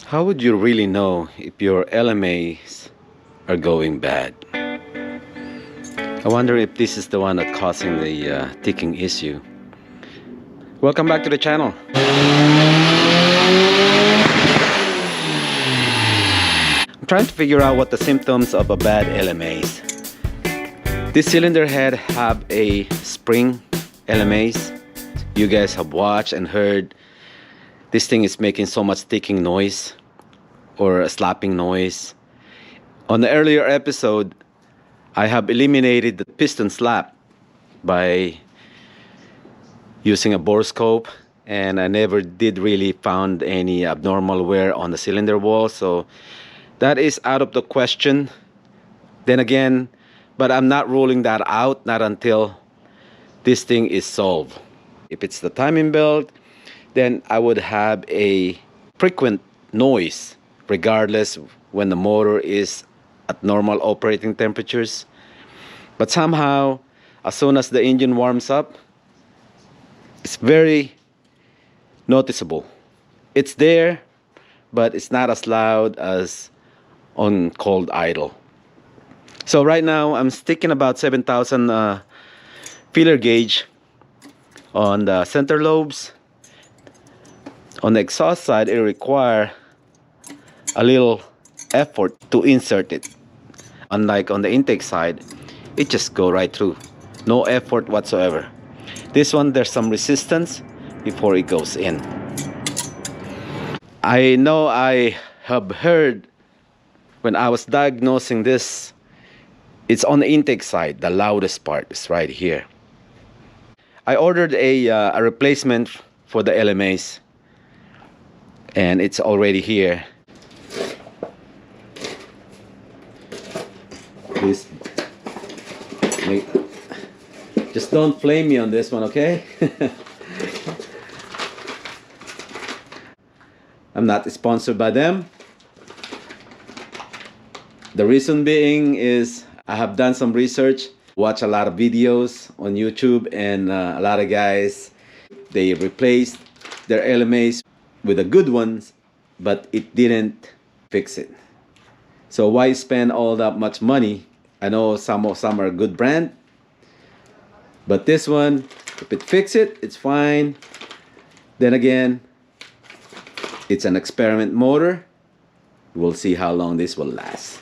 How would you really know if your LMAs are going bad? I wonder if this is the one that's causing the ticking issue. Welcome back to the channel. I'm trying to figure out what the symptoms of a bad LMA is. This cylinder head have a spring LMAs. You guys have watched and heard this thing is making so much ticking noise or a slapping noise. On the earlier episode, I have eliminated the piston slap by using a borescope, and I never did really found any abnormal wear on the cylinder wall, so that is out of the question. Then again, but I'm not ruling that out, not until this thing is solved. If it's the timing belt, then I would have a frequent noise regardless when the motor is at normal operating temperatures. But somehow, as soon as the engine warms up, it's very noticeable. It's there, but it's not as loud as on cold idle. So right now, I'm sticking about 7,000 feeler gauge on the center lobes. On the exhaust side, it requires a little effort to insert it. Unlike on the intake side, it just go right through. No effort whatsoever. This one, there's some resistance before it goes in. I know I have heard when I was diagnosing this, it's on the intake side. The loudest part is right here. I ordered a replacement for the LMAs, and it's already here. Please, just don't flame me on this one, okay? I'm not sponsored by them. The reason being is I have done some research, watch a lot of videos on YouTube, and a lot of guys, they replaced their LMAs with the good ones, but it didn't fix it. So why spend all that much money? I know some are good brand, but this one, if it fix it, it's fine. Then again, it's an experiment motor. We'll see how long this will last.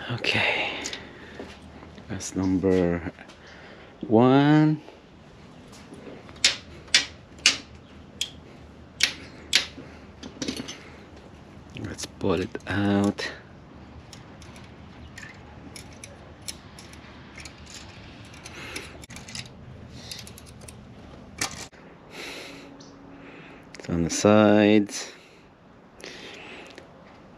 Okay, that's number 1. Let's pull it out. It's on the sides.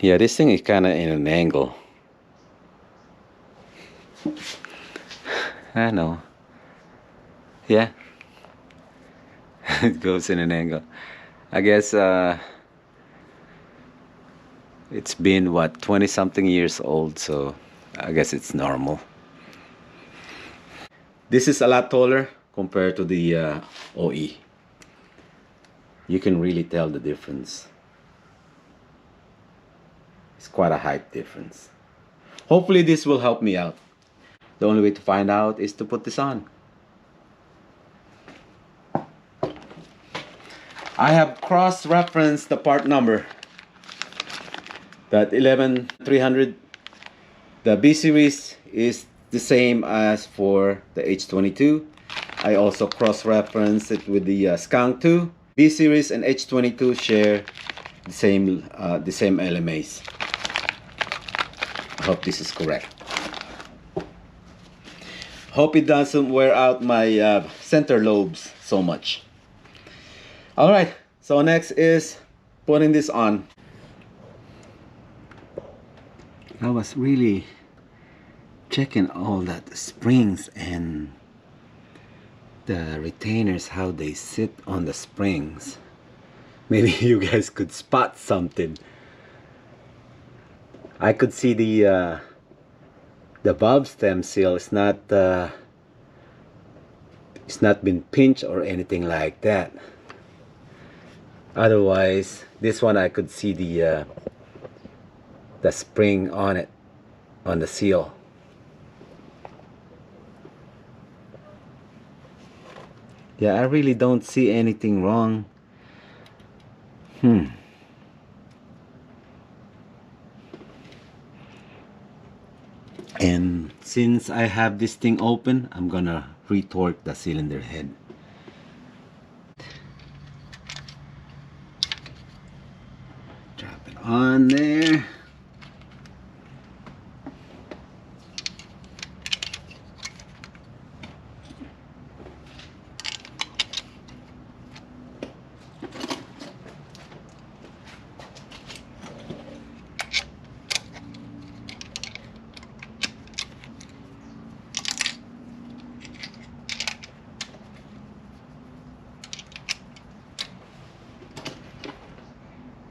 Yeah, this thing is kind of in an angle. I know. Yeah. It goes in an angle. I guess it's been what, 20 something years old, so I guess it's normal. This is a lot taller compared to the OE. You can really tell the difference. It's quite a height difference. Hopefully this will help me out. The only way to find out is to put this on. I have cross-referenced the part number. That 11300, the B series is the same as for the H22. I also cross-referenced it with the Skunk 2. B series and H22 share the same LMAs. I hope this is correct. Hope it doesn't wear out my center lobes so much. Alright, so next is putting this on. I was really checking all that springs and the retainers, how they sit on the springs. Maybe you guys could spot something. I could see the valve stem seal is not it's not been pinched or anything like that. Otherwise, this one I could see the spring on it, on the seal. Yeah, I really don't see anything wrong. And since I have this thing open, I'm gonna retorque the cylinder head. Drop it on there.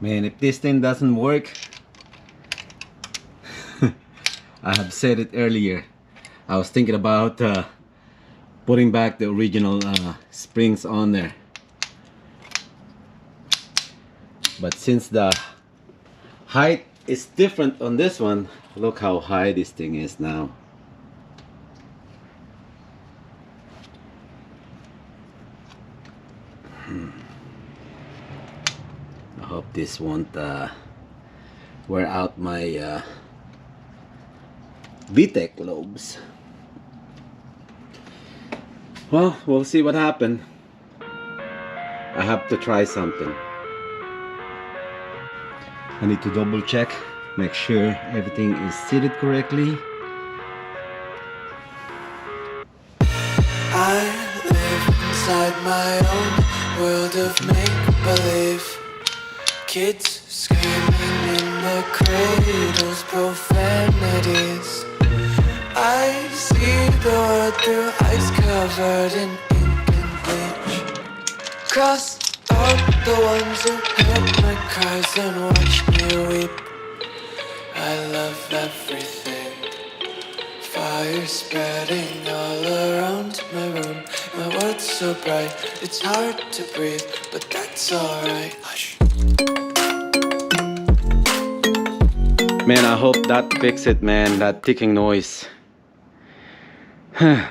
Man, if this thing doesn't work, I have said it earlier, I was thinking about putting back the original springs on there. But since the height is different on this one, look how high this thing is now. I hope this won't wear out my VTEC lobes. Well, we'll see what happens. I have to try something. I need to double check, make sure everything is seated correctly. I live inside my own world of make-believe. Kids screaming in the cradles, profanities. I see the world through ice covered in ink and bleach. Cross out the ones who heard my cries and watched me weep. I love everything. Fire spreading all around my room. My world's so bright, it's hard to breathe, but that's alright. Hush. Man, I hope that fixes it, man, that ticking noise. I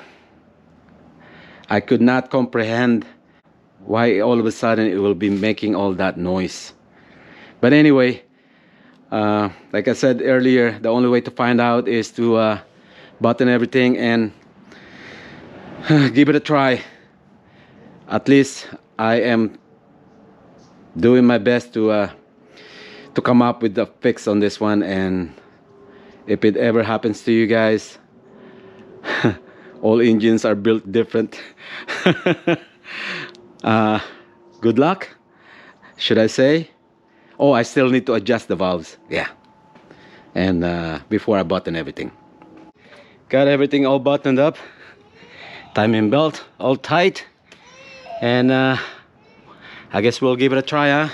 could not comprehend why all of a sudden it will be making all that noise. But anyway, like I said earlier, the only way to find out is to button everything and give it a try. At least I am doing my best to come up with the fix on this one, and if it ever happens to you guys, all engines are built different. Good luck, should I say? Oh, I still need to adjust the valves, yeah, and before I button everything. Got everything all buttoned up, timing belt all tight, and I guess we'll give it a try, huh?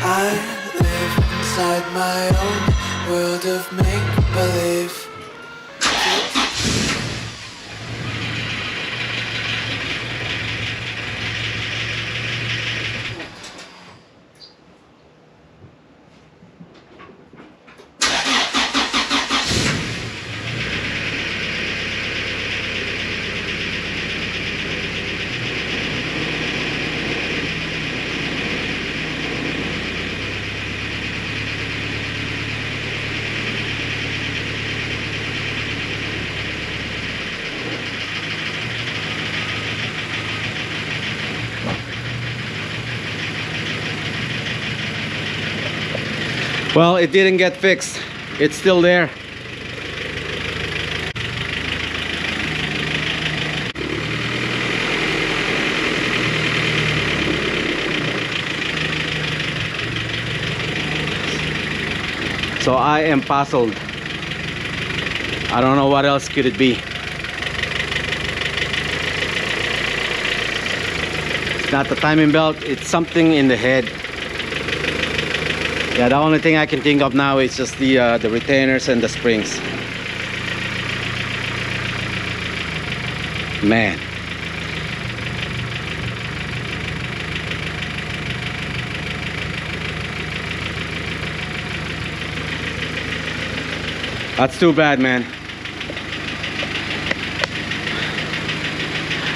I live inside my own world of make-believe. Well, it didn't get fixed. It's still there. So I am puzzled. I don't know what else could it be. It's not the timing belt, it's something in the head. Yeah, the only thing I can think of now is just the retainers and the springs. Man. That's too bad, man.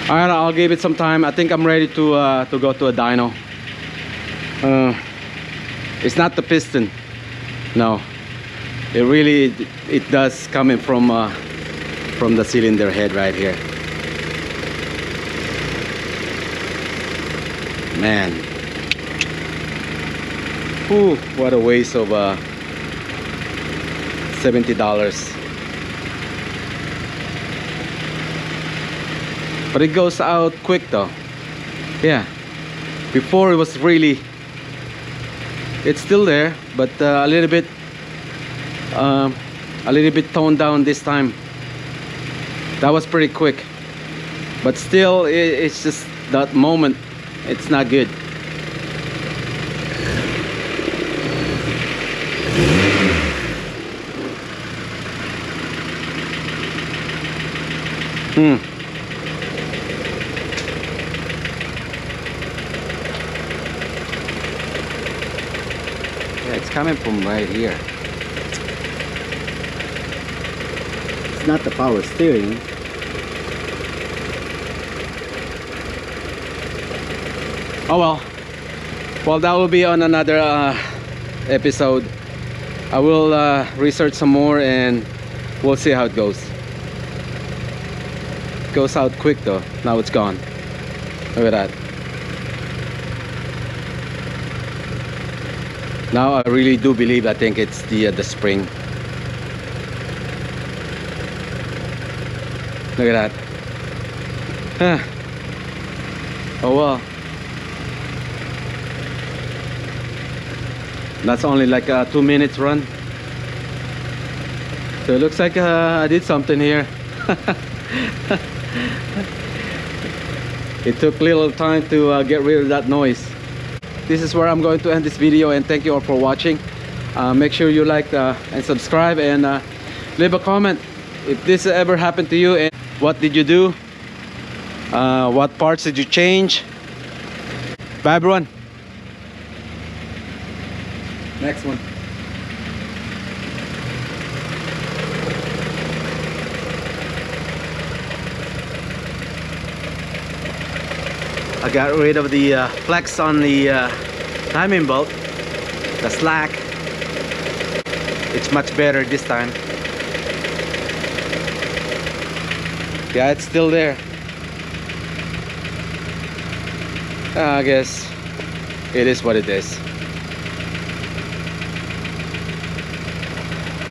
Alright, I'll give it some time. I think I'm ready to go to a dyno. It's not the piston. No. It really, it does coming from the cylinder head right here. Man. Ooh, what a waste of $70. But it goes out quick though. Yeah. Before it was really, it's still there, but a little bit toned down this time. That was pretty quick, but still it's just that moment, it's not good. Yeah, it's coming from right here. It's not the power steering. Oh well. Well, that will be on another episode. I will research some more and we'll see how it goes. It goes out quick though. Now it's gone. Look at that. Now I really do believe, I think it's the spring. Look at that. Huh. Oh well. That's only like a 2 minutes run. So it looks like I did something here. It took little time to get rid of that noise. This is where I'm going to end this video, and thank you all for watching. Make sure you like and subscribe, and leave a comment if this ever happened to you, and what did you do, what parts did you change. Bye everyone. Next one. I got rid of the flex on the timing belt, the slack. It's much better this time. Yeah, it's still there. I guess it is what it is.